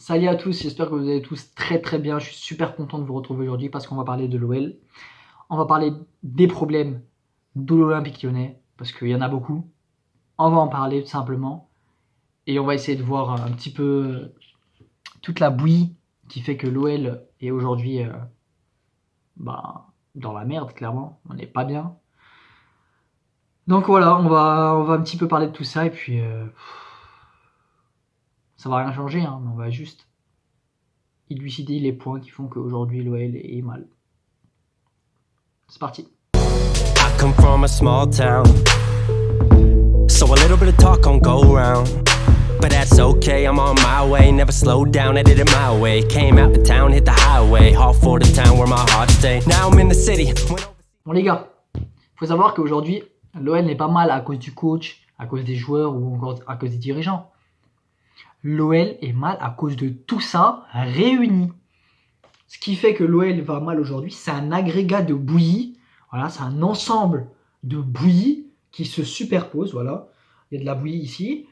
Salut à tous, j'espère que vous allez tous très très bien. Je suis super content de vous retrouver aujourd'hui parce qu'on va parler de l'OL. On va parler des problèmes de l'Olympique Lyonnais parce qu'il y en a beaucoup. On va en parler tout simplement et on va essayer de voir un petit peu toute la bouillie qui fait que l'OL est aujourd'hui dans la merde, clairement. On n'est pas bien. Donc voilà, on va un petit peu parler de tout ça et puis ça va rien changer, hein, mais on va juste élucider les points qui font qu'aujourd'hui l'OL est mal. C'est parti. I come from a small town, so a little bit of talk on go round. But that's okay, I'm on my way, never slowed down, I did it my way. Came out of town, hit the highway, all for the town where my heart stay. Now I'm in the city. Bon les gars, faut savoir qu'aujourd'hui l'OL n'est pas mal à cause du coach, à cause des joueurs ou encore à cause des dirigeants. L'OL est mal à cause de tout ça réuni. Ce qui fait que l'OL va mal aujourd'hui, c'est un agrégat de bouillie. Voilà, c'est un ensemble de bouillie qui se superpose. Voilà, il y a de la bouillie ici,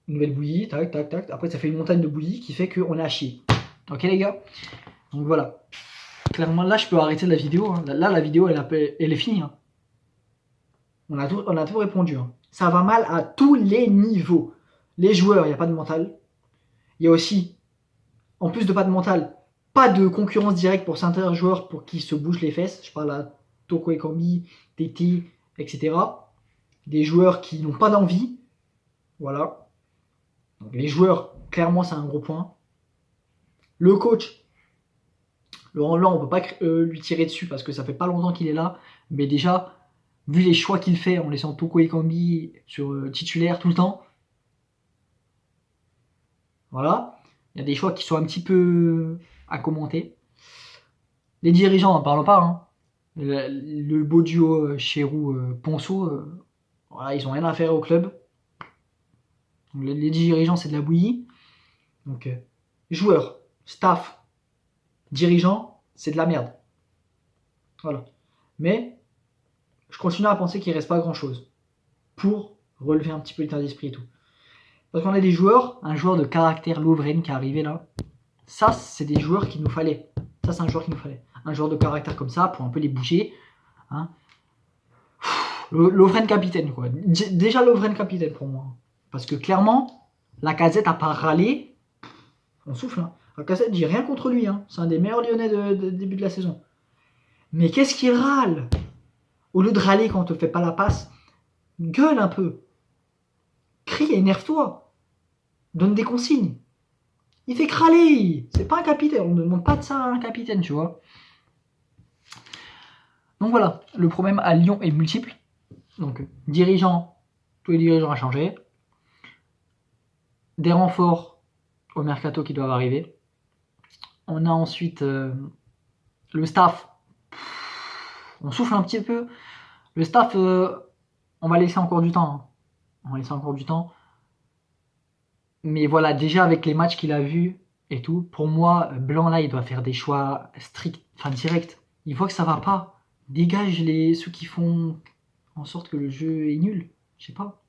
une nouvelle bouillie, tac, tac, tac. Après, ça fait une montagne de bouillie qui fait qu'on est à chier. Ok les gars. Donc voilà. Clairement, là, je peux arrêter la vidéo. Hein. Là, la vidéo, elle est finie. Hein. On a tout répondu. Hein. Ça va mal à tous les niveaux. Les joueurs, il n'y a pas de mental. Il y a aussi, en plus de pas de mental, pas de concurrence directe pour certains joueurs pour qui se bougent les fesses. Je parle à Toko Ekambi, Tété, etc. Des joueurs qui n'ont pas d'envie. Voilà. Donc les joueurs, clairement, c'est un gros point. Le coach, Laurent Blanc, on ne peut pas lui tirer dessus parce que ça fait pas longtemps qu'il est là. Mais déjà, vu les choix qu'il fait en laissant Toko Ekambi sur titulaire tout le temps, voilà. Il y a des choix qui sont un petit peu à commenter. Les dirigeants, n'en parlons pas. Hein. Le beau duo Chérou-Ponceau, voilà, ils ont rien à faire au club. Donc, les dirigeants, c'est de la bouillie. Donc, joueurs, staff, dirigeants, c'est de la merde. Voilà. Mais je continue à penser qu'il ne reste pas grand-chose pour relever un petit peu l'état d'esprit et tout. Parce qu'on a des joueurs, un joueur de caractère Lovren qui est arrivé là. Ça, c'est des joueurs qu'il nous fallait. Ça, c'est un joueur qu'il nous fallait. Un joueur de caractère comme ça, pour un peu les bouger. Hein. Lovren capitaine, quoi. Déjà Lovren capitaine pour moi. Parce que clairement, Lacazette, à part râler, on souffle. Hein. Lacazette, j'ai rien contre lui. Hein. C'est un des meilleurs Lyonnais de début de la saison. Mais qu'est-ce qu'il râle? Au lieu de râler quand on te fait pas la passe, gueule un peu. Crie, énerve-toi. Donne des consignes. Il fait crâler. C'est pas un capitaine. On ne demande pas de ça à un capitaine, tu vois. Donc voilà, le problème à Lyon est multiple. Donc, dirigeants, tous les dirigeants à changer. Des renforts au mercato qui doivent arriver. On a ensuite le staff. On souffle un petit peu. Le staff, on va laisser encore du temps. Hein. On va laisser encore du temps. Mais voilà, déjà avec les matchs qu'il a vus et tout, pour moi, Blanc là, il doit faire des choix stricts, enfin directs. Il voit que ça va pas. Dégage ceux qui font en sorte que le jeu est nul. Je sais pas.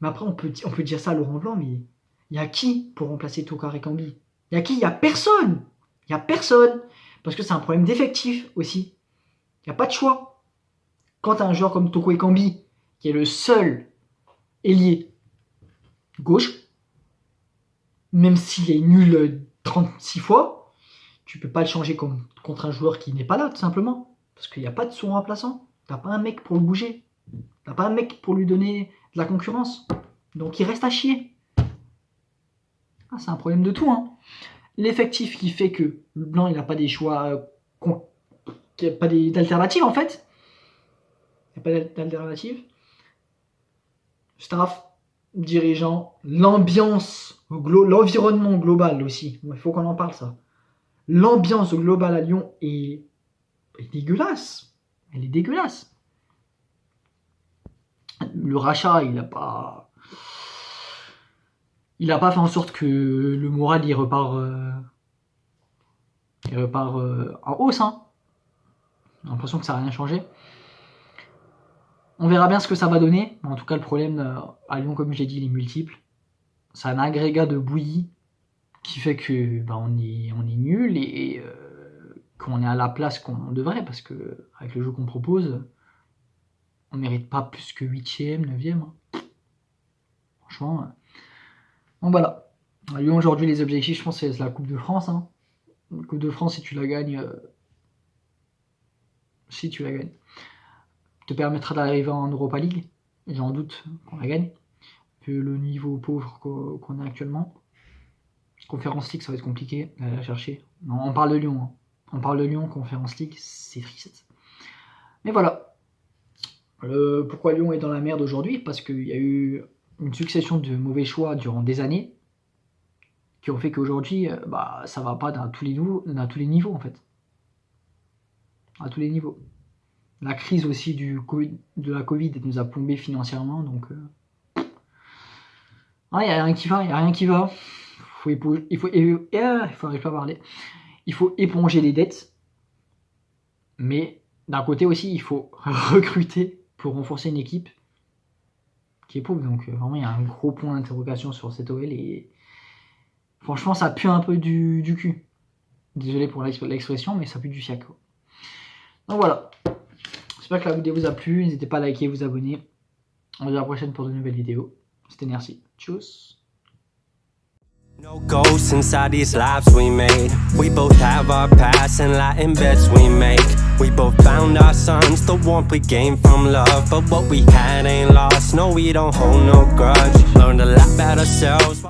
Mais après, on peut dire ça à Laurent Blanc, mais il y a qui pour remplacer Toko Ekambi? Il y a qui? Il y a personne. Il y a personne. Parce que c'est un problème d'effectif aussi. Il n'y a pas de choix. Quand tu as un joueur comme Toko Ekambi, qui est le seul ailier gauche, même s'il est nul 36 fois, tu peux pas le changer contre un joueur qui n'est pas là, tout simplement. Parce qu'il n'y a pas de son remplaçant. T'as pas un mec pour le bouger. T'as pas un mec pour lui donner de la concurrence. Donc il reste à chier. Ah, c'est un problème de tout. Hein. L'effectif qui fait que le Blanc, il n'a pas des choix, qu'il n'y a pas d'alternatives en fait. Il n'y a pas d'alternative. Staff, dirigeant, l'ambiance, l'environnement global aussi. Il faut qu'on en parle ça. L'ambiance globale à Lyon est dégueulasse. Elle est dégueulasse. Le rachat, il n'a pas fait en sorte que le moral il repart en hausse. Hein. J'ai l'impression que ça n'a rien changé. On verra bien ce que ça va donner. En tout cas, le problème à Lyon, comme j'ai dit, il est multiple. C'est un agrégat de bouillie qui fait que on est nul et qu'on est à la place qu'on devrait, parce que avec le jeu qu'on propose, on mérite pas plus que 8ème, 9ème. Franchement. Donc voilà. Lyon aujourd'hui, les objectifs, je pense, c'est la Coupe de France. Hein. La Coupe de France, si tu la gagnes, te permettra d'arriver en Europa League. J'en doute qu'on la gagne, vu le niveau pauvre qu'on a actuellement. Conférence League, ça va être compliqué à la chercher. Non, on parle de Lyon. Hein. On parle de Lyon, Conférence League, c'est triste. Mais voilà. Pourquoi Lyon est dans la merde aujourd'hui? Parce qu'il y a eu une succession de mauvais choix durant des années qui ont fait qu'aujourd'hui, ça va pas dans tous les niveaux en fait. À tous les niveaux. La crise aussi de la Covid nous a plombé financièrement, donc il n'y a rien qui va. Il faut éponger les dettes, mais d'un côté aussi, il faut recruter pour renforcer une équipe qui est pauvre. Donc vraiment, il y a un gros point d'interrogation sur cette OL et franchement, ça pue un peu du cul. Désolé pour l'expression, mais ça pue du fiac. Donc voilà. J'espère que la vidéo vous a plu. N'hésitez pas à liker et vous abonner. On se dit à la prochaine pour de nouvelles vidéos. C'était Nercy. Tchuss. No ghosts inside these lives we made. We both have our past and Latin bets we make. We both found our sons, the warmth we gained from love. But what we had ain't lost, no we don't hold no grudge. Learned a lot about ourselves.